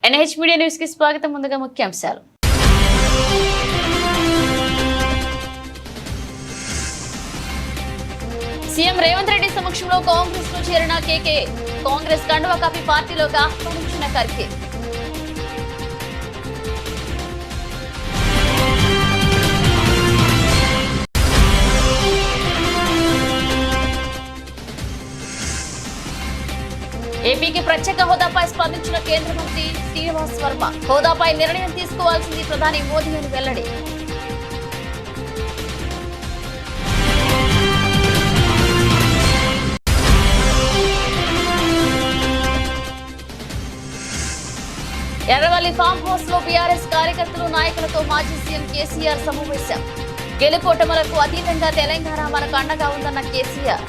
NH media news కి స్వాగతం. ముందుగా ముఖ్యాంశాలు. సీఎం రేవంత్ రెడ్డి సమక్షంలో కాంగ్రెస్ లో చేరిన కేకే. కాంగ్రెస్ కండువా కప్పి పార్టీలోకి ఆహ్వానించిన ఖర్గే. ఏపీకి ప్రత్యేక హోదాపై స్పందించిన కేంద్ర మంత్రి శ్రీనివాస్ వర్మ. హోదాపై నిర్ణయం తీసుకోవాల్సింది ప్రధాని మోదీ అని వెల్లడి. ఎర్రవల్లి ఫామ్ హౌస్ లో బీఆర్ఎస్ కార్యకర్తలు నాయకులతో మాజీ సీఎం కేసీఆర్ సమావేశం. గెలుపోటములకు అతీతంగా తెలంగాణ మనకు అండగా ఉందన్న కేసీఆర్.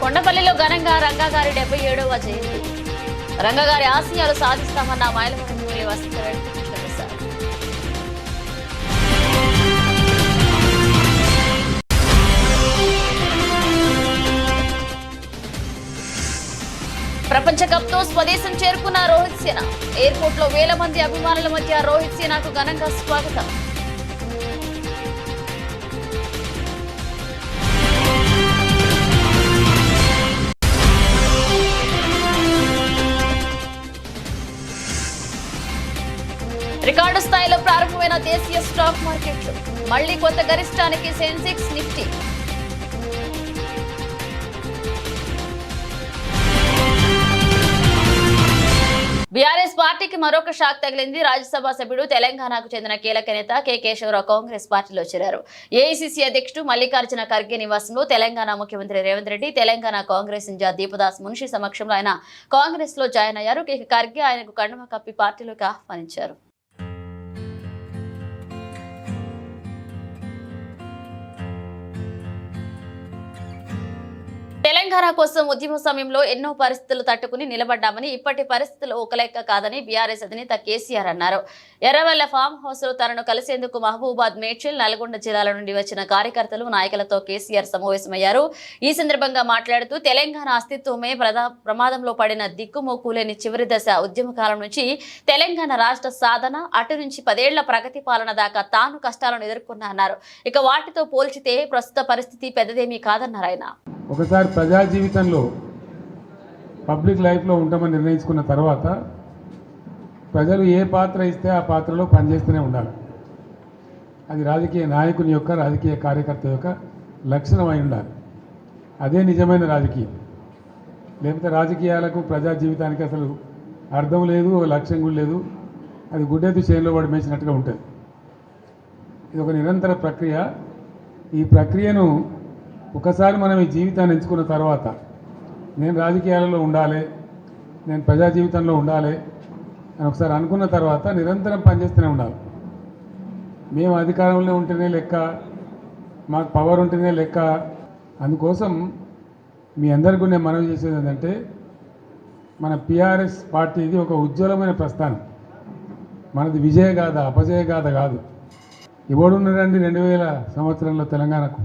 కొండపల్లిలో ఘనంగా రంగాగారి 77వ జయంతి. రంగాగారి ఆశయాలు సాధిస్తామన్న మైలవరం వసంతరెడ్డి కృష్ణప్రసాద్. ప్రపంచ కప్ తో స్వదేశం చేరుకున్న రోహిత్ సేన. ఎయిర్పోర్ట్ లో వేల మంది అభిమానుల మధ్య రోహిత్ సేనకు ఘనంగా స్వాగతం. రికార్డు స్థాయిలో ప్రారంభమైన దేశీయ స్టాక్ మార్కెట్లు. మళ్లీ కొత్త గరిష్టానికి సెన్సెక్స్, నిఫ్టీ. బీఆర్ఎస్ పార్టీకి మరొక షాక్ తగిలింది. రాజ్యసభ సభ్యుడు తెలంగాణకు చెందిన కీలక నేత కె కేశవరావు కాంగ్రెస్ పార్టీలో చేరారు. ఏఐసీసీ అధ్యక్షుడు మల్లికార్జున ఖర్గే నివాసంలో తెలంగాణ ముఖ్యమంత్రి రేవంత్ రెడ్డి, తెలంగాణ కాంగ్రెస్ ఇన్ఛార్జ్ దీపదాస్ మున్షి సమక్షంలో ఆయన కాంగ్రెస్ లో జాయిన్ అయ్యారు. ఖర్గే ఆయనకు కండువా కప్పి పార్టీలోకి ఆహ్వానించారు. తెలంగాణ కోసం ఉద్యమ సమయంలో ఎన్నో పరిస్థితులు తట్టుకుని నిలబడ్డామని, ఇప్పటి పరిస్థితులు ఒక లెక్క కాదని బీఆర్ఎస్ అధినేత కేసీఆర్ అన్నారు. ఎర్రవల్ల ఫామ్ హౌస్ లో తనను కలిసేందుకు మహబూబాద్, మేడ్చల్, నల్గొండ జిల్లాల నుండి వచ్చిన కార్యకర్తలు, నాయకులతో కేసీఆర్ సమావేశమయ్యారు. ఈ సందర్భంగా మాట్లాడుతూ తెలంగాణ అస్తిత్వమే ప్రమాదంలో పడిన దిక్కుమోకులేని చివరి దశ ఉద్యమకాలం నుంచి తెలంగాణ రాష్ట్ర సాధన, అటు నుంచి 10 ఏళ్ల ప్రగతి పాలన దాకా తాను కష్టాలను ఎదుర్కొన్నా అన్నారు. ఇక వాటితో పోల్చితే ప్రస్తుత పరిస్థితి పెద్దదేమీ కాదన్నారు ఆయన. ఒకసారి ప్రజా జీవితంలో పబ్లిక్ లైఫ్లో ఉంటామని నిర్ణయించుకున్న తర్వాత ప్రజలు ఏ పాత్ర ఇస్తే ఆ పాత్రలో పనిచేస్తూనే ఉండాలి. అది రాజకీయ నాయకుని యొక్క, రాజకీయ కార్యకర్త యొక్క లక్షణం అయి ఉండాలి. అదే నిజమైన రాజకీయం. లేకపోతే రాజకీయాలకు, ప్రజా జీవితానికి అసలు అర్థం లేదు, లక్ష్యం కూడా లేదు. అది గుడ్డెద్దు చేనులో పడి మేసినట్టుగా ఉంటుంది. ఇది ఒక నిరంతర ప్రక్రియ. ఈ ప్రక్రియను ఒకసారి మనం ఈ జీవితాన్ని ఎంచుకున్న తర్వాత నేను రాజకీయాలలో ఉండాలి, నేను ప్రజా జీవితంలో ఉండాలి అని ఒకసారి అనుకున్న తర్వాత నిరంతరం పనిచేస్తూనే ఉండాలి. మేము అధికారంలో ఉంటేనే లెక్క, మాకు పవర్ ఉంటేనే లెక్క. అందుకోసం మీ అందరికీ నేను మనవి చేసేది ఏంటంటే, మన పిఆర్ఎస్ పార్టీది ఒక ఉజ్వలమైన ప్రస్థానం. మనది విజయగాథ, అపజయగాథ కాదు. ఎవడున్నారండి 2000 సంవత్సరంలో తెలంగాణకు?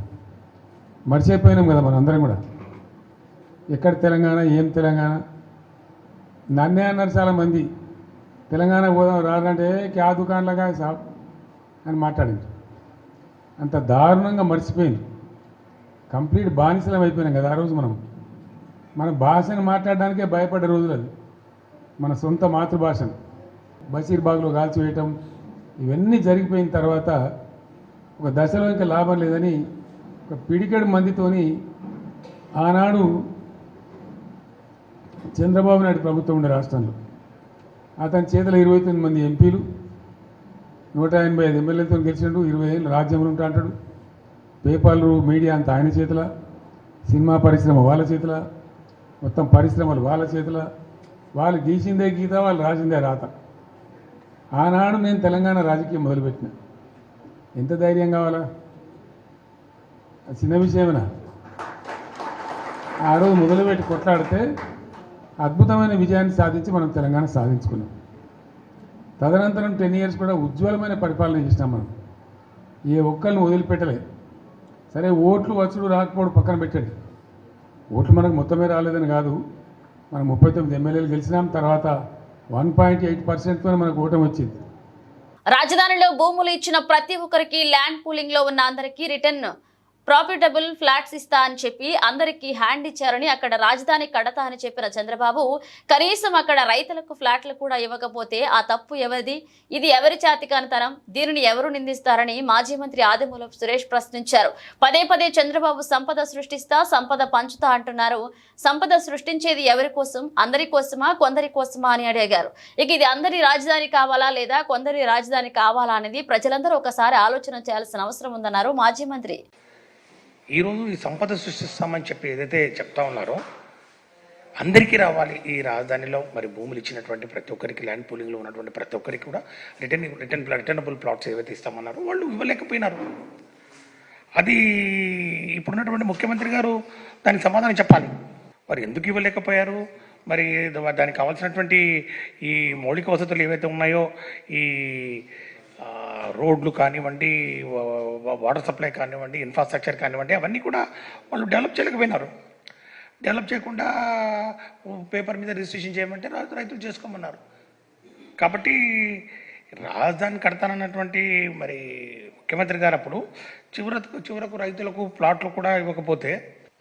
మర్చిపోయినాం కదా మనం అందరం కూడా. ఎక్కడ తెలంగాణ, ఏం తెలంగాణ? నన్నే అన్నారు చాలామంది, తెలంగాణ పోదాం రాదంటే క్యా దుకాణంలాగా సాబ్ అని మాట్లాడింది. అంత దారుణంగా మర్చిపోయింది. కంప్లీట్ బానిసలం అయిపోయినాం కదా ఆ రోజు. మన భాషను మాట్లాడడానికే భయపడ్డ రోజులు అది. మన సొంత మాతృభాషను బషీర్బాగ్లో కాల్చివేయటం, ఇవన్నీ జరిగిపోయిన తర్వాత ఒక దశలో ఇంకా లాభం లేదని ఒక పిడికెడు మందితోని ఆనాడు చంద్రబాబు నాయుడు ప్రభుత్వం ఉండే రాష్ట్రంలో అతని చేతిలో 29 మంది ఎంపీలు, 185 ఎమ్మెల్యేలతో గెలిచిండు. 20 ఏళ్ళు రాజ్యంలో ఉంటా అంటాడు. పేపర్లు, మీడియా అంతా ఆయన చేతుల, సినిమా పరిశ్రమ వాళ్ళ చేతుల, మొత్తం పరిశ్రమలు వాళ్ళ చేతుల. వాళ్ళు గీసిందే గీత, వాళ్ళు రాసిందే రాత. ఆనాడు నేను తెలంగాణ రాజకీయం మొదలుపెట్టిన. ఎంత ధైర్యం కావాలా? చిన్న విషయమేనా? ఆ రోజు మొదలుపెట్టి కొట్లాడితే అద్భుతమైన విజయాన్ని సాధించి మనం తెలంగాణ సాధించుకున్నాం. తదనంతరం 10 years కూడా ఉజ్వలమైన పరిపాలన చేసినాం మనం. ఏ ఒక్కరిని వదిలిపెట్టలేదు. సరే ఓట్లు వచ్చుడు రాకపోవడం పక్కన పెట్టండి, ఓట్లు మనకు మొత్తమే రాలేదని కాదు, మనం 39 ఎమ్మెల్యేలు గెలిచినాం, తర్వాత 1.8%తో మనకు ఓటమి వచ్చింది. రాజధానిలో భూములు ఇచ్చిన ప్రతి ఒక్కరికి ల్యాండ్ పూలింగ్ లో ఉన్న అందరికీ రిటర్న్ ప్రాఫిటబుల్ ఫ్లాట్స్ ఇస్తా అని చెప్పి అందరికీ హ్యాండ్ ఇచ్చారని, అక్కడ రాజధాని కడతా అని చెప్పిన చంద్రబాబు కనీసం అక్కడ రైతులకు ఫ్లాట్లు కూడా ఇవ్వకపోతే ఆ తప్పు ఎవరిది? ఇది ఎవరి చేతికానితనం? దీనిని ఎవరు నిందిస్తారని మాజీ మంత్రి ఆదిమూలపు సురేష్ ప్రశ్నించారు. పదే పదే చంద్రబాబు సంపద సృష్టిస్తా, సంపద పంచుతా అంటున్నారు. సంపద సృష్టించేది ఎవరి కోసం? అందరి కోసమా, కొందరి కోసమా అని అడిగారు. ఇక ఇది అందరి రాజధాని కావాలా లేదా కొందరి రాజధాని కావాలా అనేది ప్రజలందరూ ఒకసారి ఆలోచన చేయాల్సిన అవసరం ఉందన్నారు మాజీ మంత్రి. ఈరోజు ఈ సంపద సృష్టిస్తామని చెప్పి ఏదైతే చెప్తా ఉన్నారో అందరికీ రావాలి. ఈ రాజధానిలో మరి భూములు ఇచ్చినటువంటి ప్రతి ఒక్కరికి, ల్యాండ్ పూలింగ్లో ఉన్నటువంటి ప్రతి ఒక్కరికి కూడా రిటర్నబుల్ ప్లాట్స్ ఏవైతే ఇస్తామన్నారో వాళ్ళు ఇవ్వలేకపోయినారు. అది ఇప్పుడున్నటువంటి ముఖ్యమంత్రి గారు దానికి సమాధానం చెప్పాలి. మరి ఎందుకు ఇవ్వలేకపోయారు? మరి దానికి కావాల్సినటువంటి ఈ మౌలిక వసతులు ఏవైతే ఉన్నాయో, ఈ రోడ్లు కానివ్వండి, వాటర్ సప్లై కానివ్వండి, ఇన్ఫ్రాస్ట్రక్చర్ కానివ్వండి, అవన్నీ కూడా వాళ్ళు డెవలప్ చేయలేకపోయినారు. డెవలప్ చేయకుండా పేపర్ మీద రిజిస్ట్రేషన్ చేయమంటే రైతులు చేసుకోమన్నారు. కాబట్టి రాజధాని కడతానన్నటువంటి మరి ముఖ్యమంత్రి గారు అప్పుడు చివరకు రైతులకు ప్లాట్లు కూడా ఇవ్వకపోతే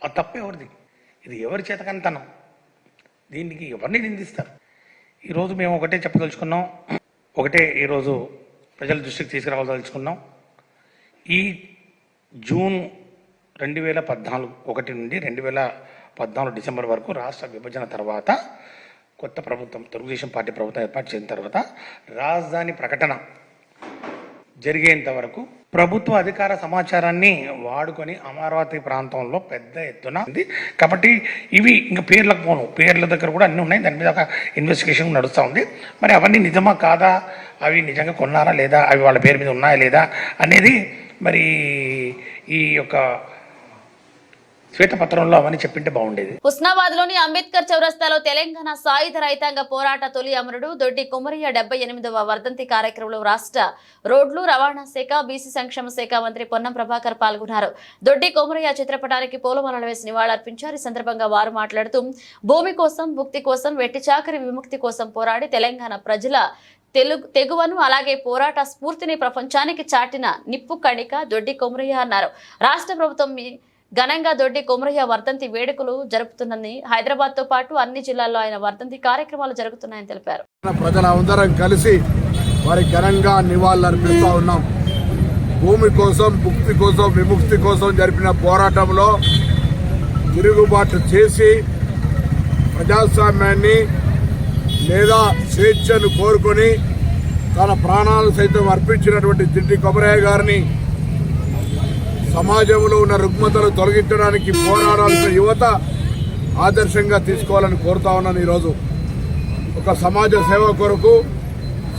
ఆ తప్పు ఎవరిది? ఇది ఎవరి చేతకానితనం? దీనికి ఎవరిని నిందిస్తారు? ఈరోజు మేము ఒకటే చెప్పదలుచుకున్నాం, ఒకటే ఈరోజు ప్రజల దృష్టికి తీసుకురావాల్సుకున్నాం. ఈ జూన్ 2014 1 నుండి 2014 డిసెంబర్ వరకు రాష్ట్ర విభజన తర్వాత కొత్త ప్రభుత్వం, తెలుగుదేశం పార్టీ ప్రభుత్వం ఏర్పాటు చేసిన తర్వాత రాజధాని ప్రకటన జరిగేంత వరకు ప్రభుత్వ అధికార సమాచారాన్ని వాడుకొని అమరావతి ప్రాంతంలో పెద్ద ఎత్తున ఉంది. కాబట్టి ఇవి ఇంకా పేర్లకు పోను, పేర్ల దగ్గర కూడా అన్నీ ఉన్నాయి. దాని మీద ఒక ఇన్వెస్టిగేషన్ నడుస్తూ ఉంది. మరి అవన్నీ నిజమా కాదా, అవి నిజంగా కొన్నారా లేదా, అవి వాళ్ళ పేరు మీద ఉన్నాయా లేదా అనేది మరి ఈ యొక్క శ్వేతపత్రంలో అవన్నీ చెప్పింటే బాగుండేది. హుస్నాబాద్ లోని అంబేద్కర్ చౌరస్తాలో తెలంగాణ సాయుధ రైతాంగ పోరాట తొలి అమరుడు దొడ్డి కొమరయ్య 78వ వర్ధంతి కార్యక్రమంలో రాష్ట్ర రోడ్లు రవాణా శాఖ, బీసీ సంక్షేమ శాఖ మంత్రి పొన్నం ప్రభాకర్ పాల్గొన్నారు. దొడ్డి కొమరయ్య చిత్రపటానికి పూలమాలలు వేసి నివాళులర్పించారు. ఈ సందర్భంగా వారు మాట్లాడుతూ భూమి కోసం, భుక్తి కోసం, వెట్టి చాకరి విముక్తి కోసం పోరాడి తెలంగాణ ప్రజల తెగువను అలాగే పోరాట స్ఫూర్తిని ప్రపంచానికి చాటిన నిప్పు కణిక దొడ్డి కొమరయ్య అన్నారు. రాష్ట్ర ప్రభుత్వం ఘనంగా దొడ్డి కొమరయ్య వర్ధంతి వేడుకలు జరుపుతున్నది. హైదరాబాద్ తో పాటు అన్ని జిల్లాల్లో ఆయన వర్ధంతి కార్యక్రమాలు జరుగుతున్నాయని తెలిపారు. ప్రజలందరం కలిసి వారి ఘనంగా నివాళులర్పిస్తూ ఉన్నాం. భూమి కోసం, భుక్తి కోసం, విముక్తి కోసం జరిపిన పోరాటంలో తిరుగుబాటు చేసి ప్రజాస్వామ్యాన్ని లేదా స్వేచ్ఛను కోరుకొని తన ప్రాణాలు సైతం అర్పించినటువంటి దొడ్డి కొమరయ్య గారిని సమాజంలో ఉన్న రుగ్మతలు తొలగించడానికి పోరాడాల్సిన యువత ఆదర్శంగా తీసుకోవాలని కోరుతా ఉన్నాను. ఈరోజు ఒక సమాజ సేవ కొరకు,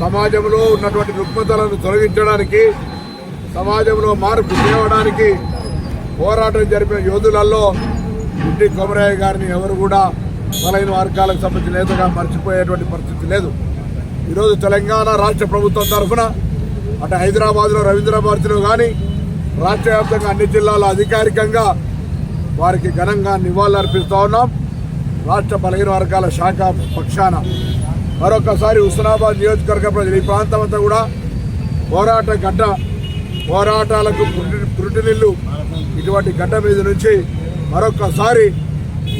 సమాజంలో ఉన్నటువంటి రుగ్మతలను తొలగించడానికి, సమాజంలో మార్పు తేవడానికి పోరాటం జరిపిన యోధులలో దొడ్డి కొమరయ్య గారిని ఎవరు కూడా బలైన వర్గాలకు సంబంధించిన నేతగా మర్చిపోయేటువంటి పరిస్థితి లేదు. ఈరోజు తెలంగాణ రాష్ట్ర ప్రభుత్వం తరఫున అటు హైదరాబాద్లో రవీంద్ర భారతిలో కానీ రాష్ట్ర వ్యాప్తంగా అన్ని జిల్లాల అధికారికంగా వారికి ఘనంగా నివాళులర్పిస్తూ ఉన్నాం. రాష్ట్ర బలహీన వర్గాల శాఖ పక్షాన మరొకసారి హుస్నాబాద్ నియోజకవర్గ ప్రజలు, ఈ ప్రాంతం అంతా కూడా పోరాట గడ్డ, పోరాటాలకు పురిటినిల్లు, ఇటువంటి గడ్డ మీద నుంచి మరొకసారి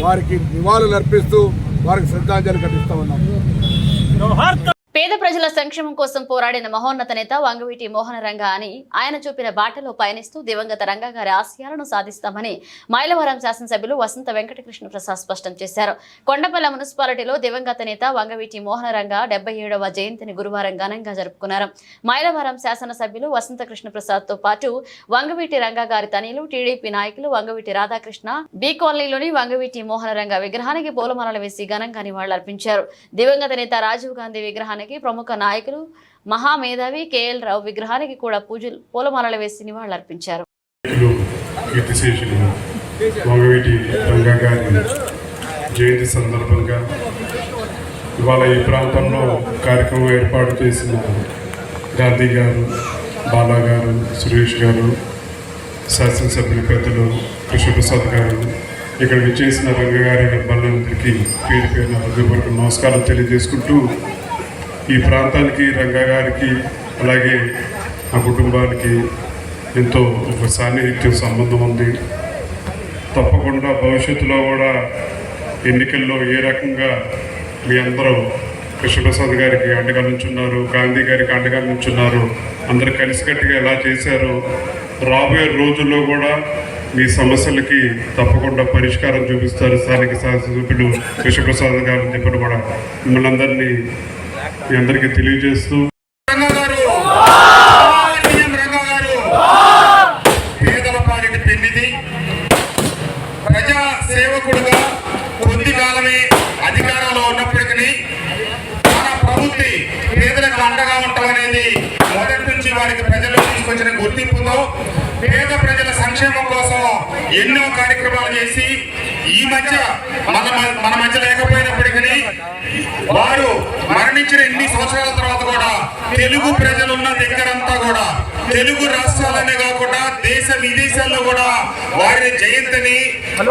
వారికి నివాళులర్పిస్తూ వారికి శ్రద్ధాంజలి ఘటిస్తూ ఉన్నాం. పేద ప్రజల సంక్షేమం కోసం పోరాడిన మహోన్నత నేత వంగవీటి మోహన రంగా అని ఆయన చూపిన బాటలో పయనిస్తూ దివంగత రంగా గారి ఆశయాలను సాధిస్తామని మైలవరం శాసనసభ్యులు వసంత వెంకటకృష్ణ ప్రసాద్ స్పష్టం చేశారు. కొండపల్లి మున్సిపాలిటీలో దివంగత నేత వంగవీటి మోహన రంగా 77వ జయంతిని గురువారం ఘనంగా జరుపుకున్నారు. మైలవరం శాసనసభ్యులు వసంత కృష్ణ ప్రసాద్ తో పాటు వంగవీటి రంగా గారి తనయులు, టీడీపీ నాయకులు వంగవీటి రాధాకృష్ణ బి కాలనీలోని వంగవీటి మోహన రంగా విగ్రహానికి పూలమాలలు వేసి ఘనంగా నివాళులర్పించారు. దివంగత నేత రాజీవ్ గాంధీ విగ్రహానికి ప్రముఖ నాయకులు మహామేధావి కేఎల్ రావు విగ్రహానికి కూడా పూలమాలలు వేసి నివాళులర్పించారు. జయంతి సందర్భంగా ఇవాళ ఈ ప్రాంతంలో కార్యక్రమం ఏర్పాటు చేసిన గాంధీ గారు, బాలా గారు, సురేష్ గారు, శాసనసభ్యుల పెద్దలు కృష్ణప్రసాద్ గారు, ఇక్కడ విచ్చేసిన రంగగారి నిర్మలందరికీ పేరు పేరున హృదయపూర్వక నమస్కారం తెలియజేసుకుంటూ, ఈ ప్రాంతానికి రంగగారికి అలాగే ఆ కుటుంబానికి ఎంతో ఒక సాన్నిహిత్యం సంబంధం ఉంది. తప్పకుండా భవిష్యత్తులో కూడా ఎన్నికల్లో ఏ రకంగా మీ అందరూ కృష్ణప్రసాద్ గారికి అండగా నుంచున్నారు, గాంధీ గారికి అండగా నుంచున్నారు, అందరూ కలిసికట్టుగా ఎలా చేశారో రాబోయే రోజుల్లో కూడా మీ సమస్యలకి తప్పకుండా పరిష్కారం చూపిస్తారు స్థానిక శాసనసభ్యులు కృష్ణప్రసాద్ గారు చెప్పిన కూడా మిమ్మల్ని అందరినీ మీ అందరికీ తెలియజేస్తూ పేదల పాలిటి పెళ్లిది ప్రజా సేవకుడుగా కొద్ది కాలమే అధికారంలో ఉన్నప్పటికీ మన ప్రవృత్తి పేదలకు అండగా ఉండటమనేది మొదటి నుంచి వారికి ప్రజలు తీసుకొచ్చిన గుర్తింపుతో పేద ప్రజల సంక్షేమం కోసం ఎన్నో కార్యక్రమాలు చేసి ఈ మధ్య మన మధ్య లేకపోయినప్పటికీ వారు మరణించిన ఎన్ని సంవత్సరాల తర్వాత కూడా తెలుగు ప్రజలున్న దగ్గరంతా కూడా తెలుగు రాష్ట్రాలనే కాకుండా దేశ విదేశాల్లో కూడా వారి జయంతిని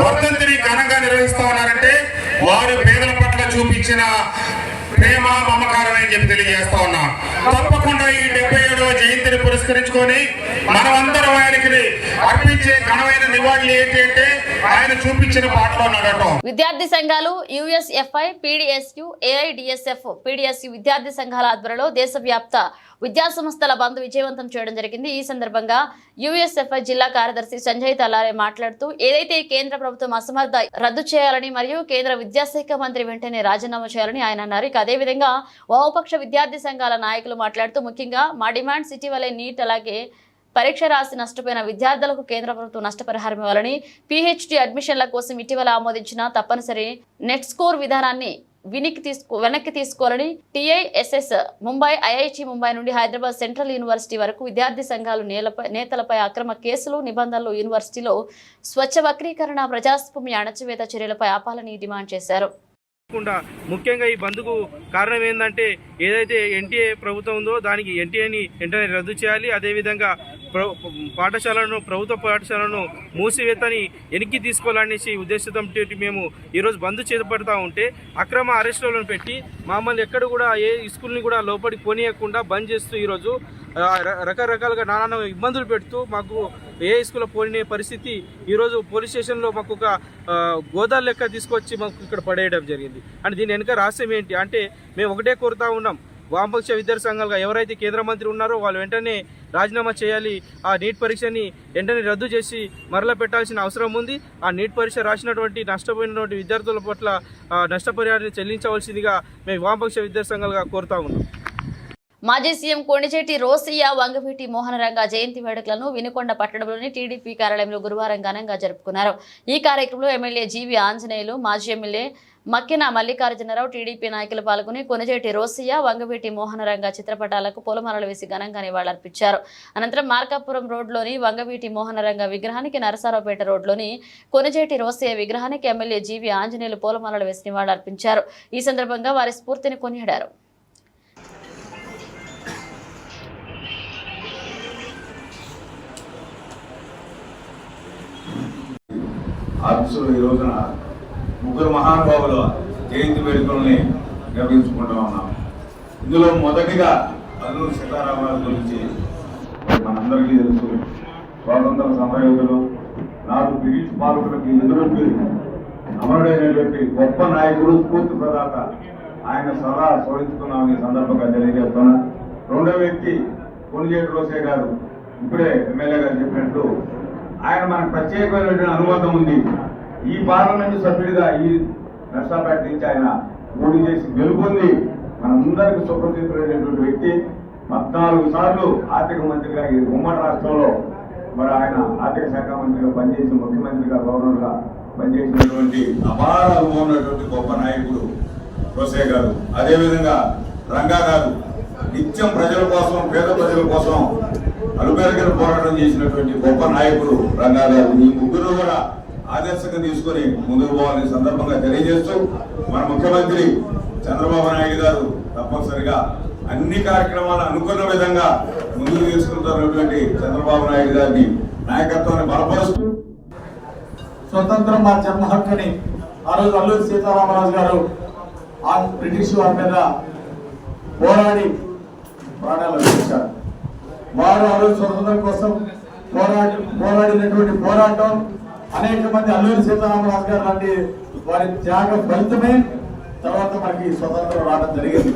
వర్ధంతిని ఘనంగా నిర్వహిస్తా ఉన్నారంటే వారు పేదల పట్ల చూపించిన ప్రేమ మమకారం అని చెప్పి తెలియజేస్తా ఉన్నా. తప్పకుండా ఈ 77వ జయంతిని పురస్కరించుకొని మనమందరం ఆయనకి అర్పించే ఘనమైన నివాళులు ఏంటి అంటే ఆయన చూపించిన పాటలో నడటం. విద్యార్థి సంఘాలు యుఎస్ఎఫ్ఐ, పీడీఎస్యు, ఏఐడిఎస్ఎఫ్, పీడీఎస్యు విద్యార్థి సంఘాల ఆధ్వర్యంలో దేశవ్యాప్త విద్యా సంస్థల బంద్ విజయవంతం చేయడం జరిగింది. ఈ సందర్భంగా యుఎస్ఎఫ్ఐ జిల్లా కార్యదర్శి సంజయ్ తలారే మాట్లాడుతూ ఏదైతే కేంద్ర ప్రభుత్వం అసమర్థ రద్దు చేయాలని మరియు కేంద్ర విద్యాశాఖ మంత్రి వెంటనే రాజీనామా చేయాలని ఆయన అన్నారు. ఇక అదేవిధంగా వామపక్ష విద్యార్థి సంఘాల నాయకులు మాట్లాడుతూ ముఖ్యంగా మా డిమాండ్స్ ఇటీవలే నీట్ అలాగే పరీక్ష రాసి నష్టపోయిన విద్యార్థులకు కేంద్ర ప్రభుత్వం నష్టపరిహారం ఇవ్వాలని, పీహెచ్డీ అడ్మిషన్ల కోసం ఇటీవల ఆమోదించిన తప్పనిసరి నెట్ స్కోర్ విధానాన్ని వెనక్కి తీసుకోవాలని, టీఐఎస్ఎస్ ముంబై, ఐఐటి ముంబై నుండి హైదరాబాద్ సెంట్రల్ యూనివర్సిటీ వరకు విద్యార్థి సంఘాలు నేతలపై అక్రమ కేసులు, నిబంధనలు, యూనివర్సిటీలో స్వచ్ఛ వక్రీకరణ, ప్రజాస్వామ్య అణచివేత చర్యలపై ఆపాలని డిమాండ్ చేశారు. ముఖ్యంగా ఈ బంద్కు కారణం ఏంటంటే ఏదైతే ఎన్టీఏ ప్రభుత్వం ఉందో దానికి ఎన్టీఏని వెంటనే రద్దు చేయాలి. అదేవిధంగా ప్రభుత్వ పాఠశాలను మూసివేతని వెనక్కి తీసుకోవాలనేసి ఉద్దేశంతో మేము ఈరోజు బంద్ చేపడతా ఉంటే అక్రమ అరెస్టులను పెట్టి మమ్మల్ని ఎక్కడ కూడా ఏ స్కూల్ని కూడా లోపలికి పోనీయకుండా బంద్ చేస్తూ ఈరోజు రకరకాలుగా నానా ఇబ్బందులు పెడుతూ మాకు ఏ స్కూల్లో పోయిన పరిస్థితి ఈరోజు పోలీస్ స్టేషన్లో మాకు ఒక గోదాల లెక్క తీసుకొచ్చి మాకు ఇక్కడ పడేయడం జరిగింది. అంటే దీని వెనుక రహస్యం ఏంటి అంటే మేము ఒకటే కోరుతా ఉన్నాం, వామపక్ష విద్యార్థి సంఘాలుగా ఎవరైతే కేంద్ర మంత్రి ఉన్నారో వాళ్ళు వెంటనే రాజీనామా చేయాలి. ఆ నీట్ పరీక్షని వెంటనే రద్దు చేసి మరలా పెట్టాల్సిన అవసరం ఉంది. ఆ నీట్ పరీక్ష రాసినటువంటి నష్టపోయినటువంటి విద్యార్థుల పట్ల నష్టపరిహారాన్ని చెల్లించవలసిందిగా మేము వామపక్ష విద్యార్థి సంఘాలుగా కోరుతా ఉన్నాం. మాజీ సీఎం కొణిజేటి రోసయ్య, వంగవీటి మోహనరంగ జయంతి వేడుకలను వినుకొండ పట్టణంలోని టీడీపీ కార్యాలయంలో గురువారం ఘనంగా జరుపుకున్నారు. ఈ కార్యక్రమంలో ఎమ్మెల్యే జీవి ఆంజనేయులు, మాజీ ఎమ్మెల్యే మక్కిన మల్లికార్జునరావు, టీడీపీ నాయకులు పాల్గొని కొణిజేటి రోసయ్య, వంగవీటి మోహనరంగ చిత్రపటాలకు పూలమాలలు వేసి ఘనంగా నివాళులర్పించారు. అనంతరం మార్కాపురం రోడ్లోని వంగవీటి మోహనరంగ విగ్రహానికి, నరసరావుపేట రోడ్లోని కొణిజేటి రోసయ్య విగ్రహానికి ఎమ్మెల్యే జీవి ఆంజనేయులు పూలమాలలు వేసి నివాళులర్పించారు. ఈ సందర్భంగా వారి స్ఫూర్తిని కొనియాడారు. ఆఫీసులో ఈ రోజున ముగ్గురు మహానుభావుల జయంతి వేడుకల్ని నిర్వహించుకుంటూ ఉన్నాం. ఇందులో మొదటిగా అల్లూరి సీతారామరాజు గురించి మనందరికీ తెలుసు. స్వాతంత్ర సమరయోధులు, నాలుగు బ్రిటిష్ పాలకులకి ఎదురొప్పి అమరుడైనటువంటి గొప్ప నాయకుడు, స్ఫూర్తి ప్రదాత. ఆయన సదా స్మరించుకున్నామని సందర్భంగా తెలియజేస్తున్నా. రెండో వ్యక్తి కొణిజేటి రోసయ్య గారు. ఇప్పుడే ఎమ్మెల్యే గారు చెప్పినట్లు ఆయన మనకు ప్రత్యేకమైనటువంటి అనుబంధం ఉంది. ఈ పార్లమెంటు సభ్యుడిగా ఈ నర్సాపేట నుంచి ఆయన పోటీ చేసి గెలుపొంది మనందరికీ సుప్రసిద్ధులైనటువంటి వ్యక్తి. 14 సార్లు ఆర్థిక మంత్రిగా ఈ ఉమ్మడి రాష్ట్రంలో మరి ఆయన ఆర్థిక శాఖ మంత్రిగా పనిచేసి, ముఖ్యమంత్రిగా, గవర్నర్గా పనిచేసినటువంటి అపార అనుభవం ఉన్నటువంటి గొప్ప నాయకుడు రోసయ్య గారు. అదేవిధంగా రంగా గారు నిత్యం ప్రజల కోసం, పేద ప్రజల కోసం అలుపెరగిన పోరాటం చేసినటువంటి గొప్ప నాయకుడు రంగా గారు. ఈ ముగ్గురు కూడా ఆదర్శంగా తీసుకొని ముందుకు పోవాలని సందర్భంగా తెలియజేస్తూ మన ముఖ్యమంత్రి చంద్రబాబు నాయుడు గారు తప్పనిసరిగా అన్ని కార్యక్రమాలు అనుకున్న విధంగా ముందుకు తీసుకుంటున్నటువంటి చంద్రబాబు నాయుడు గారిని నాయకత్వాన్ని బలపరుస్తూ స్వతంత్రం మా జన్మ హక్కుని ఆ రోజు అల్లూరి సీతారామరాజు గారు ఆ బ్రిటిష్ వారి మీద పోరాడి ప్రాణాలు అర్పించారు. వారు ఆ రోజు స్వతంత్రం కోసం పోరాడినటువంటి పోరాటం అనేక మంది అల్లూరి సీతారామరాజు గారు లాంటి వారి త్యాగ ఫలితమే తర్వాత మనకి స్వతంత్రం రావడం జరిగింది.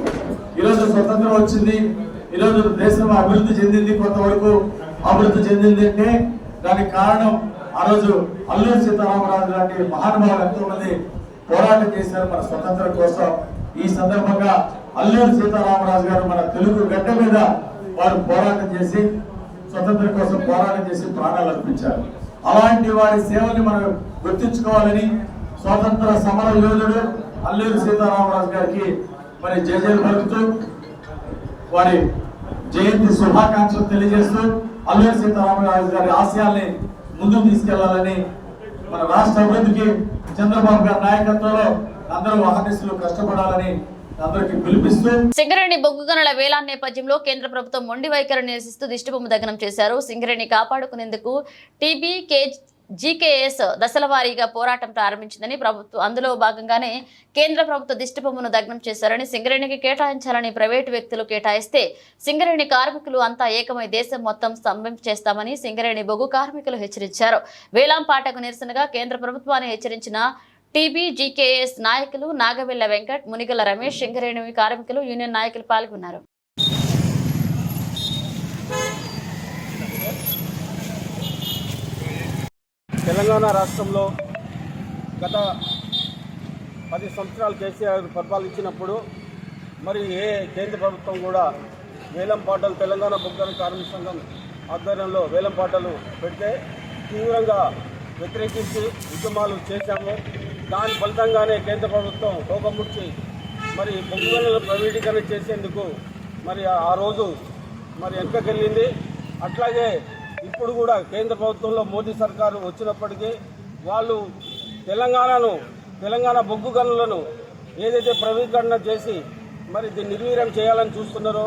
ఈరోజు స్వతంత్రం వచ్చింది, ఈరోజు దేశం అభివృద్ధి చెందింది, కొంతవరకు అభివృద్ధి చెందింది అంటే దానికి కారణం ఆ రోజు అల్లూరి సీతారామరాజు లాంటి మహానుభావులు ఎంతో మంది పోరాటం చేశారు మన స్వతంత్రం కోసం. ఈ సందర్భంగా అల్లూరి సీతారామరాజు గారు మన తెలుగు గడ్డ మీద వారు పోరాటం చేసి స్వతంత్రం కోసం పోరాటం చేసి ప్రాణాలు అర్పించారు. అలాంటి వారి సేవల్ని మనం గుర్తించుకోవాలని స్వాతంత్ర సమర యోధుడు అల్లూరి సీతారామరాజు గారికి మరి జయజయలు పలుకుతూ వారి జయంతి శుభాకాంక్షలు తెలియజేస్తూ అల్లూరి సీతారామరాజు గారి ఆశయాల్ని ముందుకు తీసుకెళ్లాలని మన రాష్ట్ర అభివృద్ధికి చంద్రబాబు గారి నాయకత్వంలో అందరూ అహర్నిశలు కష్టపడాలని అందరికీ పిలుపునిస్తూ సింగరేణి బొగ్గు గనుల వేలాన్ నేపథ్యంలో కేంద్ర ప్రభుత్వం మొండి వైఖరిని నిరసిస్తూ దిష్టిబొమ్మ దగ్నం చేశారు. సింగరేణి కాపాడుకునేందుకు జీకేఎస్ దశల వారీగా పోరాటం ప్రారంభించిందని ప్రభుత్వం అందులో భాగంగానే కేంద్ర ప్రభుత్వ దిష్టిబొమ్మను దగ్నం చేశారని, సింగరేణికి కేటాయించాలని ప్రైవేటు వ్యక్తులు కేటాయిస్తే సింగరేణి కార్మికులు అంతా ఏకమై దేశం మొత్తం స్తంభింప చేస్తామని సింగరేణి బొగ్గు కార్మికులు హెచ్చరించారు. వేలాంపాటకు నిరసనగా కేంద్ర ప్రభుత్వాన్ని హెచ్చరించిన జీకేఎస్ నాయకులు నాగవెల్ల వెంకట్, మునిగల రమేష్, సింగరేణి కార్మికులు యూనియన్ నాయకులు పాల్గొన్నారు. తెలంగాణ రాష్ట్రంలో గత 10 సంవత్సరాలు కేసీఆర్ పరిపాలించినప్పుడు మరి కేంద్ర ప్రభుత్వం కూడా వేలంపాటలు తెలంగాణ బొగ్గు కార్మిక సంఘం ఆధ్వర్యంలో వేలంపాటలు పెడితే తీవ్రంగా వ్యతిరేకించి ఉద్యమాలు చేశాము. దాని ఫలితంగానే కేంద్ర ప్రభుత్వం తోకముడిచి మరి బొగ్గు గనులను ప్రైవేటీకరణ చేసేందుకు మరి ఆ రోజు మరి వెనకకెళ్ళింది. అట్లాగే ఇప్పుడు కూడా కేంద్ర ప్రభుత్వంలో మోదీ సర్కారు వచ్చినప్పటికీ వాళ్ళు తెలంగాణ బొగ్గు గనులను ఏదైతే ప్రైవేటీకరణ చేసి మరి దీన్ని నిర్వీర్యం చేయాలని చూస్తున్నారో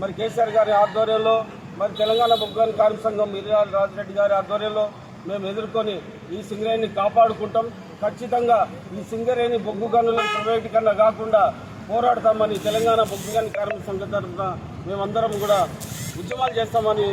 మరి కేసీఆర్ గారి ఆధ్వర్యంలో మరి తెలంగాణ బొగ్గు గనుల కార్మిక సంఘం మిర్యాల రాజిరెడ్డి గారి ఆధ్వర్యంలో మేము ఎదుర్కొని ఈ సింగరేణిని కాపాడుకుంటాం. ఖచ్చితంగా ఈ సింగరేణి బొగ్గు గనుల ప్రైవేటీకరణ కాకుండా పోరాడతామని తెలంగాణ బొగ్గు గనుల కార్మిక సంఘం తరఫున మేమందరం కూడా ఉద్యమాలు చేస్తామని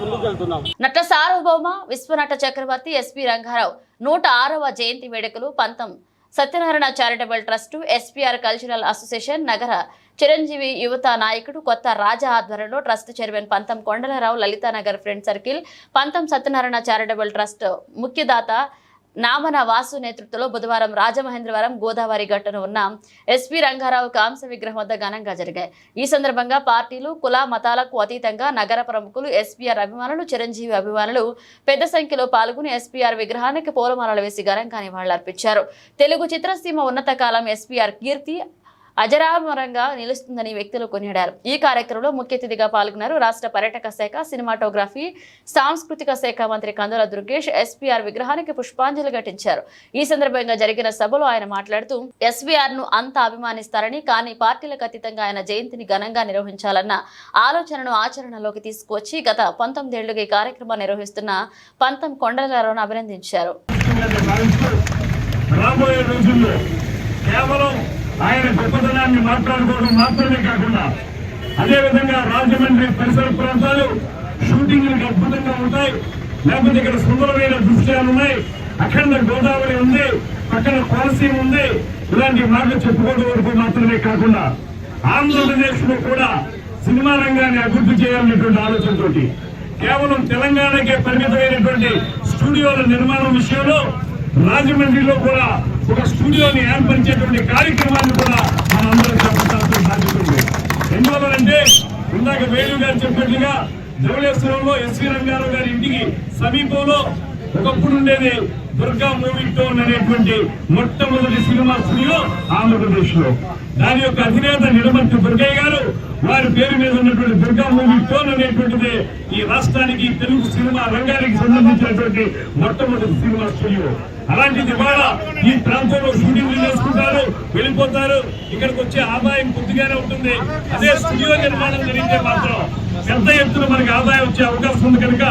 ముందుకెళ్తున్నాం. నట సార్వభౌమ విశ్వనట చక్రవర్తి ఎస్పీ రంగారావు 106వ జయంతి వేడుకలు పంతం Satyanarayana charitable trust, SPR cultural association, నగర చిరంజీవి యువత నాయకుడు కొత్త రాజా ఆధ్వర్యంలో ట్రస్ట్ చైర్మన్ పంతం కొండలరావు, లలితానగర్ ఫ్రెండ్ సర్కిల్, పంతం సత్యనారాయణ చారిటబుల్ ట్రస్ట్ ముఖ్యదాత నామన వాసు నేతృత్వంలో బుధవారం రాజమహేంద్రవరం గోదావరి గట్టున ఉన్న ఎస్పీ రంగారావు కాంస్య విగ్రహం వద్ద ఘనంగా జరిగాయి. ఈ సందర్భంగా పార్టీలు, కుల మతాలకు అతీతంగా నగర ప్రముఖులు, ఎస్పీఆర్ అభిమానులు, చిరంజీవి అభిమానులు పెద్ద సంఖ్యలో పాల్గొని ఎస్పీఆర్ విగ్రహానికి పూలమాలలు వేసి ఘనంగా నివాళులర్పించారు. తెలుగు చిత్రసీమ ఉన్నత కాలం ఎస్పీఆర్ కీర్తి అజరామరంగా నిలుస్తుందని వ్యక్తులు కొనియాడారు. ఈ కార్యక్రమంలో ముఖ్య అతిథిగా పాల్గొన్నారు రాష్ట్ర పర్యాటక శాఖ, సినిమాటోగ్రఫీ, సాంస్కృతిక శాఖ మంత్రి కందుల దుర్గేష్. ఎస్పీఆర్ విగ్రహానికి పుష్పాంజలి ఘటించారు. ఈ సందర్భంగా జరిగిన సభలో ఆయన మాట్లాడుతూ ఎస్పీఆర్ ను అంతా అభిమానిస్తారని, కానీ పార్టీలకు అతీతంగా ఆయన జయంతిని ఘనంగా నిర్వహించాలన్న ఆలోచనను ఆచరణలోకి తీసుకువచ్చి గత 19 ఏళ్లుగా ఈ కార్యక్రమాన్ని నిర్వహిస్తున్న పంతం కొండలరావును అభినందించారు. ఆయన గొప్పతనాన్ని మాట్లాడుకోవడం మాత్రమే కాకుండా అదేవిధంగా రాజమండ్రి పరిసర ప్రాంతాలు షూటింగ్లకు అద్భుతంగా ఉంటాయి. లేకపోతే ఇక్కడ సుందరమైన దృశ్యాలు ఉన్నాయి, అఖండ గోదావరి ఉంది, పక్కన కోనసీమ ఉంది. ఇలాంటి మాటలు చెప్పుకోవడం వరకు మాత్రమే కాకుండా ఆంధ్రప్రదేశ్ లో కూడా సినిమా రంగాన్ని అభివృద్ధి చేయాలనేటువంటి ఆలోచనతో కేవలం తెలంగాణకే పరిమితమైనటువంటి స్టూడియోల నిర్మాణం విషయంలో రాజమండ్రిలో కూడా ఒక స్టూడియోని ఏర్పరిచేటువంటి కార్యక్రమాన్ని కూడా మనందరం చేపట్టాల్సిన బాధ్యత ఉంది. ఎందువల్లంటే ఇందాక వేణు గారు చెప్పినట్లుగా ధవళేశ్వరంలో ఎస్వీ రంగారావు గారి ఇంటికి సమీపంలో ఒకప్పుడు ఉండేది దుర్గా మూవీ టోన్ అనేటువంటి మొట్టమొదటి సినిమా స్టూడియో ఆంధ్రప్రదేశ్ లో. దాని యొక్క అధినేత నిడమర్తి దుర్గయ్య గారు వారి పేరు మీద ఉన్నటువంటి దుర్గా మూవీ టోన్ అనేటువంటిది ఈ రాష్ట్రానికి తెలుగు సినిమా రంగానికి సంబంధించినటువంటి మొట్టమొదటి సినిమా స్టూడియో. అలాంటిది ఇవాళ ఈ ప్రాంతంలో షూటింగ్లు చేసుకుంటారు, వెళ్ళిపోతారు. ఇక్కడికి వచ్చే ఆదాయం కొద్దిగానే ఉంటుంది. అదే స్టూడియో నిర్మాణం జరిగితే మాత్రం పెద్ద ఎత్తున మనకి ఆదాయం వచ్చే అవకాశం ఉంది. కనుక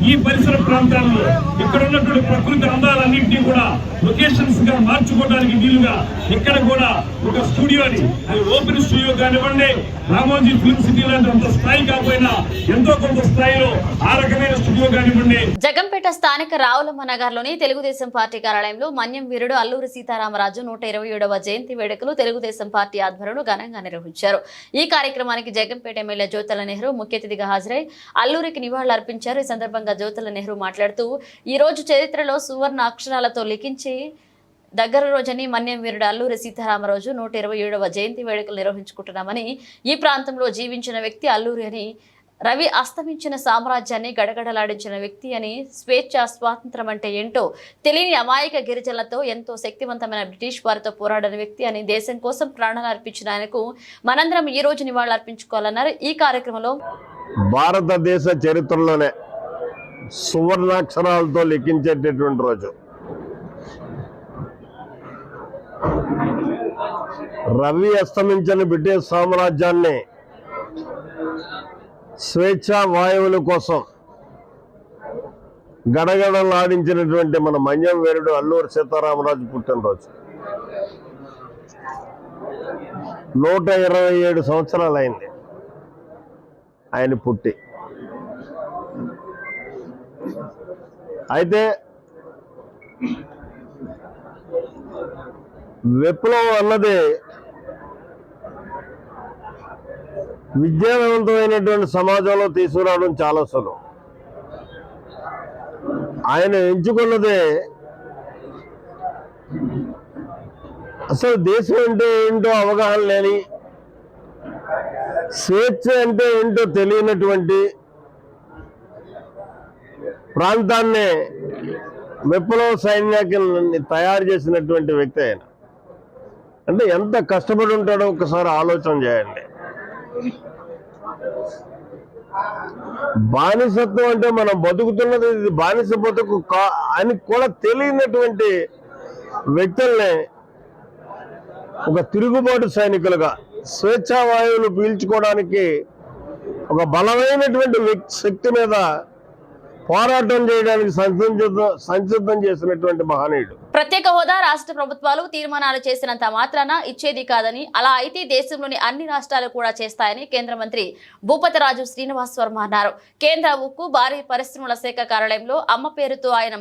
ఈ పరిసర ప్రాంతాల్లో ఇక్కడ ఉన్నటువంటి ప్రకృతి అందాలన్నింటినీ కూడా లొకేషన్స్ గా మార్చుకోవడానికి వీలుగా ఇక్కడ కూడా ఒక స్టూడియోని, అది ఓపెన్ స్టూడియో కానివ్వండి, రామోజీ ఫిల్మ్ సిటీ లాంటి అంత స్థాయి కాకపోయినా ఎంతో కొంత స్థాయిలో ఆ రకమైన స్టూడియో కానివ్వండి. జగంపేట స్థానిక రావులమ్మ నగర్ లోని తెలుగుదేశం పార్టీ కార్యాలయంలో మన్యం వీరుడు అల్లూరి సీతారామరాజు 127వ జయంతి వేడుకలు తెలుగుదేశం పార్టీ ఆధ్వర్యంలో ఘనంగా నిర్వహించారు. ఈ కార్యక్రమానికి జగంపేట ఎమ్మెల్యే జ్యోతుల నెహ్రూ ముఖ్య అతిథిగా హాజరై అల్లూరికి నివాళులర్పించారు. ఈ సందర్భంగా జ్యోతుల నెహ్రూ మాట్లాడుతూ ఈ రోజు చరిత్రలో సువర్ణ అక్షరాలతో లిఖించి దగ్గర రోజని మన్యం వీరుడు అల్లూరి సీతారామరాజు 127వ జయంతి వేడుకలు నిర్వహించుకుంటున్నామని, ఈ ప్రాంతంలో జీవించిన వ్యక్తి అల్లూరి అని, రవి అస్తమించిన సామ్రాజ్యాన్ని గడగడలాడించిన వ్యక్తి అని, స్వేచ్ఛ స్వాతంత్రం అంటే ఏంటో తెలియని అమాయక గిరిజనులతో ఎంతో శక్తివంతమైన బ్రిటిష్ వారితో పోరాడిన వ్యక్తి అని, దేశం కోసం ప్రాణాలు అర్పించిన ఆయనకు మనందరం ఈ రోజు నివాళులు అర్పించుకోవాలన్నారు. ఈ కార్యక్రమంలో భారతదేశ చరిత్రలోనే సువర్ణాక్షరాలతో లిఖించేటటువంటి రోజు. రవి అస్తమించిన బ్రిటిష్ సామ్రాజ్యాన్ని స్వేచ్ఛా వాయువుల కోసం గడగడలాడించినటువంటి మన మన్యం వీరుడు అల్లూరి సీతారామరాజు పుట్టినరోజు. 127 సంవత్సరాలు అయింది ఆయన పుట్టి. అయితే విప్లవం అన్నది విజ్ఞానవంతమైనటువంటి సమాజంలో తీసుకురావడం చాలా సులువు. ఆయన ఎంచుకున్నదే అసలు దేశం అంటే ఏంటో అవగాహన లేని, స్వేచ్ఛ అంటే ఏంటో తెలియనటువంటి ప్రాంతాన్ని విప్లవ సైన్యాన్ని తయారు చేసినటువంటి వ్యక్తి ఆయన. అంటే ఎంత కష్టపడి ఉంటాడో ఒకసారి ఆలోచన చేయండి. బానిసత్వం అంటే మనం బతుకుతున్నది ఇది బానిస బతుకు అని కూడా తెలియనటువంటి వ్యక్తుల్ని ఒక తిరుగుబాటు సైనికులుగా స్వేచ్ఛా వాయువులు పీల్చుకోవడానికి ఒక బలమైనటువంటి శక్తి మీద పోరాటం చేయడానికి సంసిద్ధం చేసినటువంటి మహనీయుడు. ప్రత్యేక హోదా రాష్ట్ర ప్రభుత్వాలు తీర్మానాలు చేసినంత మాత్రాన ఇచ్చేది కాదని, అలా అయితే దేశంలోని అన్ని రాష్ట్రాలు కూడా చేస్తాయని కేంద్ర మంత్రి భూపతిరాజు శ్రీనివాస్ వర్మ అన్నారు. కేంద్ర ఉక్కు భారీ పరిశ్రమల శాఖ కార్యాలయంలో అమ్మ పేరుతో ఆయన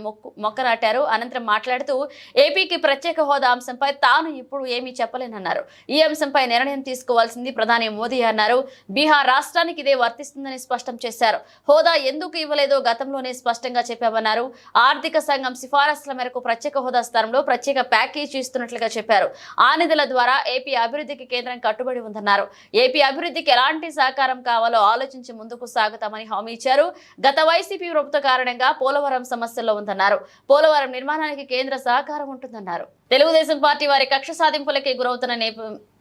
మొక్క నాటారు. అనంతరం మాట్లాడుతూ ఏపీకి ప్రత్యేక హోదా అంశంపై తాను ఇప్పుడు ఏమీ చెప్పలేనన్నారు. ఈ అంశంపై నిర్ణయం తీసుకోవాల్సింది ప్రధాని మోదీ అన్నారు. బీహార్ రాష్ట్రానికి ఇదే వర్తిస్తుందని స్పష్టం చేశారు. హోదా ఎందుకు ఇవ్వలేదో గతంలోనే స్పష్టంగా చెప్పామన్నారు. ఆర్థిక సంఘం సిఫారసుల మేరకు ప్రత్యేక హోదా స్థానంలో ప్రత్యేక ప్యాకేజీ ఇస్తున్నట్లుగా చెప్పారు. ఆ నిధుల ద్వారా ఏపీ అభివృద్ధికి కేంద్రం కట్టుబడి ఉందన్నారు. ఏపీ అభివృద్ధికి ఎలాంటి సహకారం కావాలో ఆలోచించి ముందుకు సాగుతామని హామీ ఇచ్చారు. గత వైసీపీ ప్రభుత్వ కారణంగా పోలవరం సమస్యల్లో ఉందన్నారు. పోలవరం నిర్మాణానికి కేంద్ర సహకారం ఉంటుందన్నారు. తెలుగుదేశం పార్టీ వారి కక్ష సాధింపులకి గురవుతున్న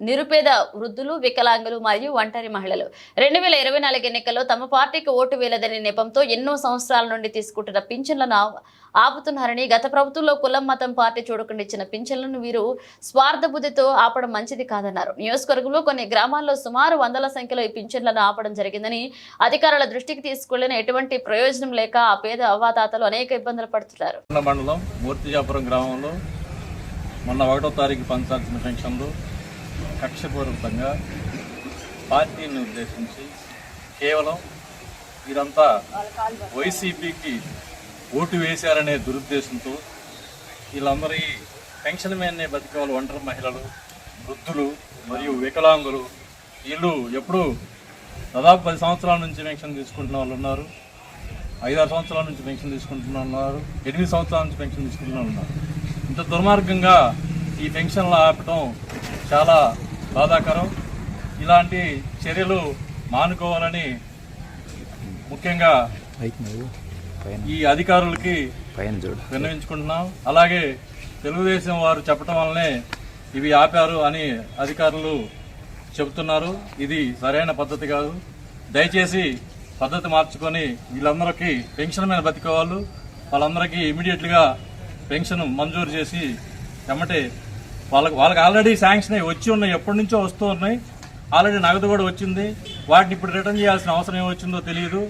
నిరుపేద వృద్ధులు, వికలాంగులు మరియు ఒంటరి మహిళలు 2024 ఎన్నికల్లో తమ పార్టీకి ఓటు వేయలేదనే నెపంతో ఎన్నో సంవత్సరాల నుండి తీసుకుంటున్న పింఛన్లను ఆపుతున్నారని, గత ప్రభుత్వంలో కులం మతం పార్టీ చూడకుండా ఇచ్చిన పింఛన్లను వీరు స్వార్థ బుద్ధితో ఆపడం మంచిది కాదన్నారు. నియోజకవర్గంలో కొన్ని గ్రామాల్లో సుమారు 100ల సంఖ్యలో ఈ పింఛన్లను ఆపడం జరిగిందని, అధికారుల దృష్టికి తీసుకెళ్లిన ఎటువంటి ప్రయోజనం లేక ఆ పేద అవ్వాతాతలు అనేక ఇబ్బందులు పడుతున్నారు. మండలం మూర్తిజాపురం గ్రామంలో మొన్న 1వ తారీఖు పంచాల్సిన పెన్షన్లు కక్షపూర్వకంగా పార్టీని ఉద్దేశించి కేవలం వీరంతా వైసీపీకి ఓటు వేశారనే దురుద్దేశంతో వీళ్ళందరూ ఈ పెన్షన్ మీదనే బతికేవాళ్ళు ఒంటరి మహిళలు, వృద్ధులు మరియు వికలాంగులు వీళ్ళు ఎప్పుడూ దాదాపు 10 సంవత్సరాల నుంచి పెన్షన్ తీసుకుంటున్న వాళ్ళు ఉన్నారు, 5-6 సంవత్సరాల నుంచి పెన్షన్ తీసుకుంటున్న ఉన్నారు, 8 సంవత్సరాల నుంచి పెన్షన్ తీసుకుంటున్న ఉన్నారు. ఇంత దుర్మార్గంగా ఈ పెన్షన్లు ఆపటం చాలా బాధాకరం. ఇలాంటి చర్యలు మానుకోవాలని ముఖ్యంగా ఈ అధికారులకి విన్నవించుకుంటున్నాం. అలాగే తెలుగుదేశం వారు చెప్పడం వల్లనే ఇవి ఆపారు అని అధికారులు చెబుతున్నారు. ఇది సరైన పద్ధతి కాదు. దయచేసి పద్ధతి మార్చుకొని వీళ్ళందరికీ పెన్షన్ మీద బతికేవాళ్ళు వాళ్ళందరికీ ఇమీడియట్గా పెన్షన్ మంజూరు చేసి ఎమ్మటే వాళ్ళకి ఆల్రెడీ శాంక్షన్ అయ్యి వచ్చి ఉన్నాయి, ఎప్పటి నుంచో వస్తూ ఉన్నాయి. ఆల్రెడీ నగదు కూడా వచ్చింది. వాటిని ఇప్పుడు రిటర్న్ చేయాల్సిన అవసరం ఏమొచ్చిందో తెలియదు.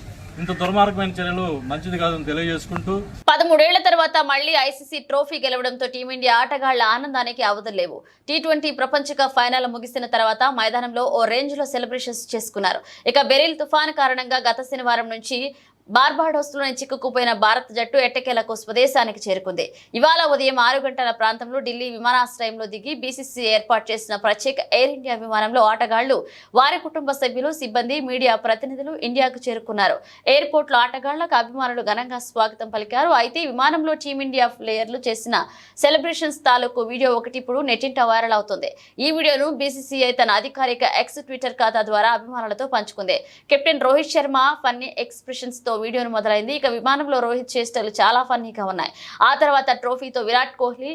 ఇంత దుర్మార్గమైన చర్యలు మంచిది కాదని తెలియజేసుకుంటూ 13 ఏళ్ల తర్వాత మళ్లీ ఐసీసీ ట్రోఫీ గెలవడంతో టీమిండియా ఆటగాళ్ల ఆనందానికి అవధులేవు. టీ20 ప్రపంచ కప్ ఫైనల్ ముగిసిన తర్వాత మైదానంలో ఓ రేంజ్ లో సెలబ్రేషన్స్ చేసుకున్నారు. ఇక బెరిల్ తుఫాను కారణంగా గత శనివారం నుంచి బార్బాడోస్లోని చిక్కుకుపోయిన భారత జట్టు ఎట్టకేలకు స్వదేశానికి చేరుకుంది. ఇవాళ ఉదయం 6 గంటల ప్రాంతంలో ఢిల్లీ విమానాశ్రయంలో దిగి బీసీసీ ఏర్పాటు చేసిన ప్రత్యేక ఎయిర్ ఇండియా విమానంలో ఆటగాళ్లు, వారి కుటుంబ సభ్యులు, సిబ్బంది, మీడియా ప్రతినిధులు ఇండియాకు చేరుకున్నారు. ఎయిర్పోర్ట్ లో ఆటగాళ్లకు అభిమానులు ఘనంగా స్వాగతం పలికారు. అయితే విమానంలో టీమిండియా ప్లేయర్లు చేసిన సెలబ్రేషన్స్ తాలూకు వీడియో ఒకటి ఇప్పుడు నెట్టింట వైరల్ అవుతుంది. ఈ వీడియోను బీసీసీఐ తన అధికారిక ఎక్స్ ట్విట్టర్ ఖాతా ద్వారా అభిమానులతో పంచుకుంది. Captain Rohit Sharma funny expressions తో వీడియోను మొదలైంది. ఇక విమానంలో రోహిత్ చేష్టలు చాలా ఫన్నీగా ఉన్నాయి. ఆ తర్వాత ట్రోఫీతో విరాట్ కోహ్లీ,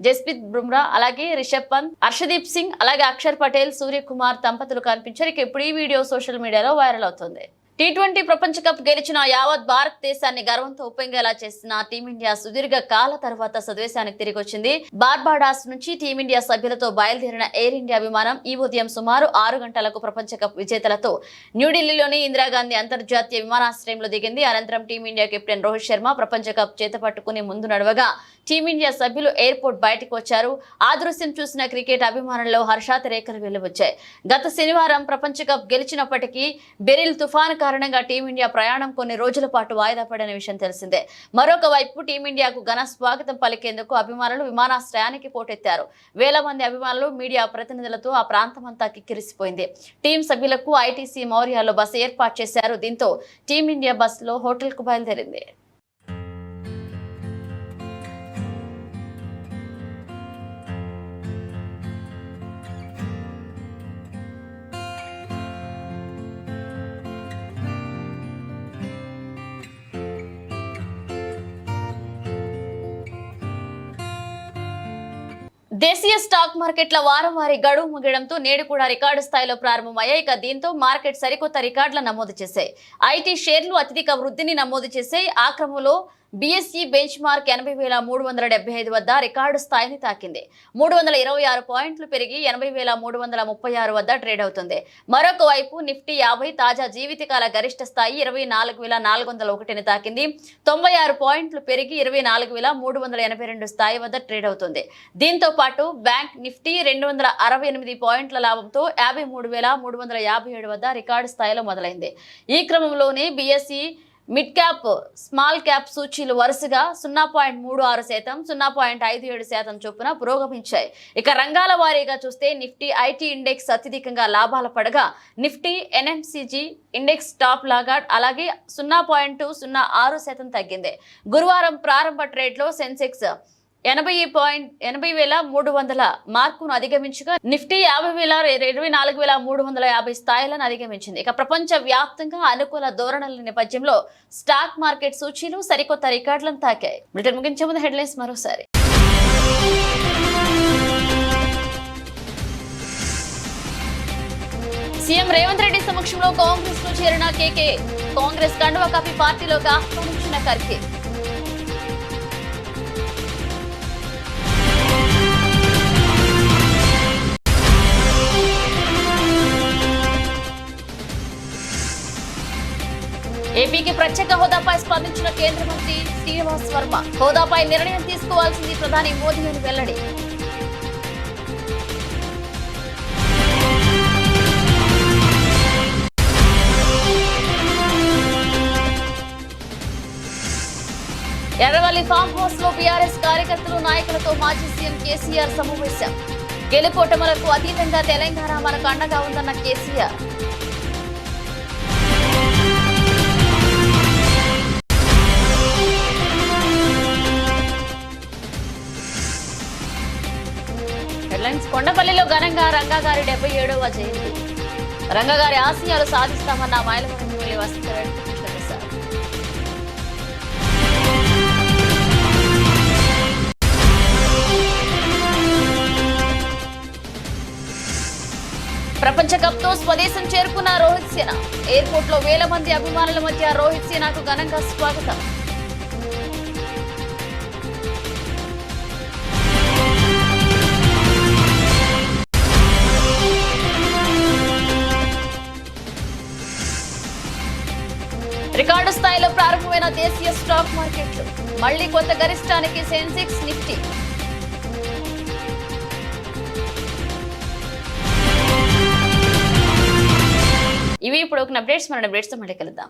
జస్ప్రీత్ బుమ్రా, అలాగే రిషబ్ పంత్, హర్షదీప్ సింగ్, అలాగే అక్షర్ పటేల్, సూర్యకుమార్ దంపతులు కనిపించారు. ఇక ఇప్పుడు ఈ వీడియో సోషల్ మీడియాలో వైరల్ అవుతుంది. టీ20 ప్రపంచ కప్ గెలిచిన యావత్ భారతదేశాన్ని గర్వంతో ఉప్పొంగేలా చేసిన టీమిండియా సుదీర్ఘ కాల తర్వాత స్వదేశానికి తిరిగి వచ్చింది. బార్బాడాస్ నుంచి టీమిండియా సభ్యులతో బయలుదేరిన ఎయిర్ ఇండియా విమానం ఈ ఉదయం సుమారు 6 గంటలకు ప్రపంచ కప్ విజేతలతో న్యూఢిల్లీలోని ఇందిరాగాంధీ అంతర్జాతీయ విమానాశ్రయంలో దిగింది. అనంతరం టీమిండియా కెప్టెన్ రోహిత్ శర్మ ప్రపంచ కప్ చేతపట్టుకుని ముందు నడవగా టీమిండియా సభ్యులు ఎయిర్పోర్ట్ బయటకు వచ్చారు. ఆ దృశ్యం చూసిన క్రికెట్ అభిమానుల్లో హర్షాతిరేకలు వెలువచ్చాయి. గత శనివారం ప్రపంచ కప్ గెలిచినప్పటికీ బెరిల్ తుఫాను కారణంగా టీమిండియా ప్రయాణం కొన్ని రోజుల పాటు వాయిదా పడిన విషయం తెలిసిందే. మరొక వైపు టీమిండియాకు ఘన స్వాగతం పలికేందుకు అభిమానులు విమానాశ్రయానికి పోటెత్తారు. వేల మంది అభిమానులు, మీడియా ప్రతినిధులతో ఆ ప్రాంతమంతా కిక్కిరిసిపోయింది. టీం సభ్యులకు ఐటీసీ మౌర్యాలో బస్సు ఏర్పాటు చేశారు. దీంతో టీమిండియా బస్సులో హోటల్కు బయలుదేరింది. దేశీయ స్టాక్ మార్కెట్ల వారంవారీ గడువు ముగియడంతో నేడు కూడా రికార్డు స్థాయిలో ప్రారంభమయ్యాయి. ఇక దీంతో మార్కెట్ సరికొత్త రికార్డులను నమోదు చేశాయి. ఐటీ షేర్లు అత్యధిక వృద్ధిని నమోదు చేశాయి. ఆ క్రమంలో బీఎస్ఈ బెంచ్ మార్క్ 80,375 వద్ద రికార్డు స్థాయిని తాకింది. 326 పాయింట్లు పెరిగి 80,336 వద్ద ట్రేడ్ అవుతుంది. మరొక వైపు నిఫ్టీ 50 తాజా జీవితకాల గరిష్ట స్థాయి 24,401ని తాకింది. 96 పాయింట్లు పెరిగి 24,382 స్థాయి వద్ద ట్రేడ్ అవుతుంది. దీంతో పాటు బ్యాంక్ నిఫ్టీ 268 పాయింట్ల లాభంతో 53,357 వద్ద రికార్డు స్థాయిలో మొదలైంది. ఈ క్రమంలోనే BSE mid cap, small cap సూచీలు వరుసగా 0.36%, 0.57% చొప్పున పురోగమించాయి. ఇక రంగాల వారీగా చూస్తే నిఫ్టీ ఐటీ ఇండెక్స్ అత్యధికంగా లాభాల పడగా నిఫ్టీ ఎన్ఎంసీజీ ఇండెక్స్ టాప్ లాగాడ్ అలాగే 0.06% తగ్గింది. గురువారం ప్రారంభ ట్రేడ్లో సెన్సెక్స్ 80,300 మార్కును అధిగమించగా నిఫ్టీ 24,350 స్థాయిలను అధిగమించింది. ఇక ప్రపంచ వ్యాప్తంగా అనుకూల ధోరణుల నేపథ్యంలో స్టాక్ మార్కెట్ సూచీలు సరికొత్త రికార్డులను తాకాయి. బ్రిటన్ ముగించే ముందు హెడ్లైన్స్ మరోసారి. సీఎం రేవంత్ రెడ్డి సమక్షంలో కాంగ్రెస్ లో చేరిన కేకే, కాంగ్రెస్ కండువా కప్పి పార్టీలోకి ఆహ్వానించిన ఖర్గే. ఏపీకి ప్రత్యేక హోదాపై స్పందించిన కేంద్ర మంత్రి శ్రీనివాస్ వర్మ, హోదాపై నిర్ణయం తీసుకోవాల్సింది ప్రధాని మోదీ అని వెల్లడి. ఎర్రవల్లి ఫామ్ హౌస్ లో బీఆర్ఎస్ కార్యకర్తలు, నాయకులతో మాజీ సీఎం కేసీఆర్ సమావేశం. గెలుపోటములకు అతీతంగా తెలంగాణ మనకు అండగా ఉందన్న కేసీఆర్. కొండపల్లిలో ఘనంగా రంగాగారి 77వ జయంతి. రంగాగారి ఆశయాలు సాధిస్తామన్న మైలవరం ఎమ్మెల్యే వసంతరెడ్డి కృష్ణప్రసాద్. కప్ తో స్వదేశం చేరుకున్న రోహిత్ సేన. ఎయిర్పోర్ట్ లో వేల మంది అభిమానుల మధ్య రోహిత్ సేనకు ఘనంగా స్వాగతం. రికార్డు స్థాయిలో ప్రారంభమైన దేశీయ స్టాక్ మార్కెట్లు. మళ్లీ కొత్త గరిష్టానికి సెన్సెక్స్, నిఫ్టీ. ఇవి ఇప్పుడు ఒక అప్డేట్స్. మన అప్డేట్స్ తో మళ్ళీ కలుద్దాం.